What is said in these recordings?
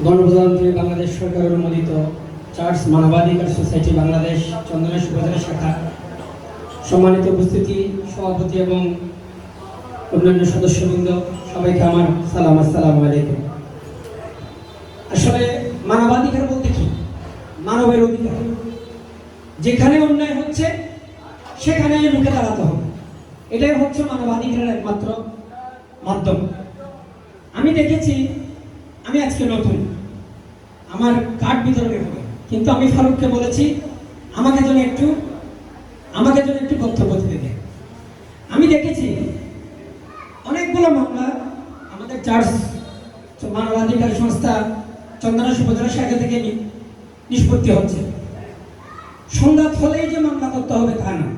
গণপ্রজাতন্ত্রী বাংলাদেশ সরকার অনুমোদিত চার্চ মানবাধিকার সোসাইটি বাংলাদেশ চন্দনেশ উপজেলা শাখা সম্মানিত উপস্থিতি, সভাপতি এবং অন্যান্য সদস্যবৃন্দ, সবাইকে আমার সালাম, আসসালামু আলাইকুম। আসলে মানবাধিকার বলতে কি? মানবের অধিকার। যেখানে অন্যায় হচ্ছে সেখানে রুখে দাঁড়াতে হবে, এটাই হচ্ছে মানবাধিকারের একমাত্র মাধ্যম। আমি দেখেছি, আমি আজকে নতুন, আমার কার্ড বিতরণে হবে, কিন্তু আমি ফারুককে বলেছি আমাকে যেন একটু বক্তব্য দিতে দেয়। আমি দেখেছি অনেকগুলো মামলা আমাদের চার্চ মানবাধিকার সংস্থা চন্দনেশ উপজেলা শাখা থেকে নিষ্পত্তি হচ্ছে। সংঘাত হলেই যে মামলা করতে হবে তা না,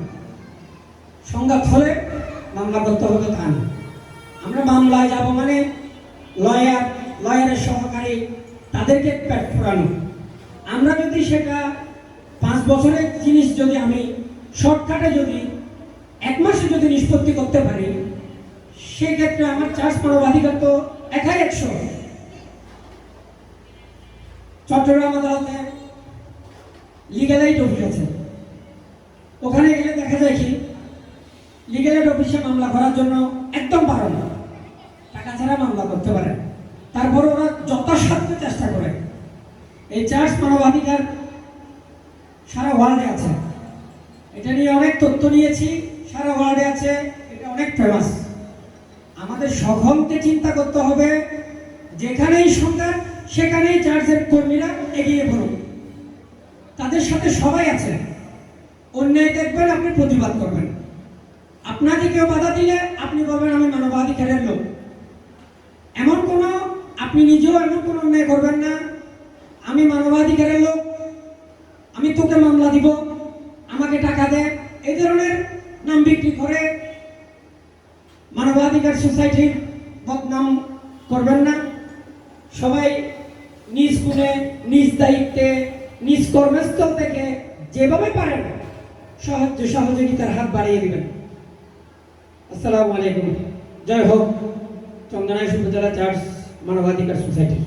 সংঘাত হলে মামলা করতে হবে তা না। আমরা মামলায় যাব মানে লয়ারের সহকারী তাদেরকে পেট ফোরানো। আমরা যদি সেটা 5 বছরের জিনিস যদি আমি শর্টকাটে যদি 1 মাসে যদি নিষ্পত্তি করতে পারি, সেক্ষেত্রে আমার চার্চ মানবাধিকার তো একাই 100। চট্টগ্রাম আদালতে লিগ্যাল এইড অফিস আছে, ওখানে গেলে দেখা যায় কি লিগ্যাল এইড অফিসে মামলা করার জন্য একদম বারণ, টাকা ছাড়া মামলা করতে পারে। তারপর ওরা যথাসাধ্য চেষ্টা করে। এই চার্চ মানবাধিকার সারা ওয়ার্ল্ডে আছে, এটা নিয়ে অনেক তথ্য নিয়েছি, সারা ওয়ার্ল্ডে আছে, এটা অনেক ফেমাস। আমাদের সকলকে চিন্তা করতে হবে, যেখানেই সংঘাত সেখানেই চার্চের কর্মীরা এগিয়ে পড়ুন, তাদের সাথে সবাই আছে। অন্যায় দেখবেন, আপনি প্রতিবাদ করবেন। আপনাকে কেউ বাধা দিলে আপনি বলবেন আমি মানবাধিকারের লোক। আপনি নিজেও এমন কোনো অন্যায় করবেন না, আমি মানবাধিকারের লোক, আমি তোকে মামলা দিব, আমাকে টাকা দে, এই ধরনের নাম বিক্রি করে মানবাধিকার সোসাইটির বদনাম করবেন না। সবাই নিজ গুণে, নিজ দায়িত্বে, নিজ কর্মস্থল থেকে যেভাবে পারেন সহযোগিতার হাত বাড়িয়ে দিবেন। আসসালামু আলাইকুম। জয় হোক চন্দনেশ উপজেলা চার্চ মানবাধিকার সোসাইটি।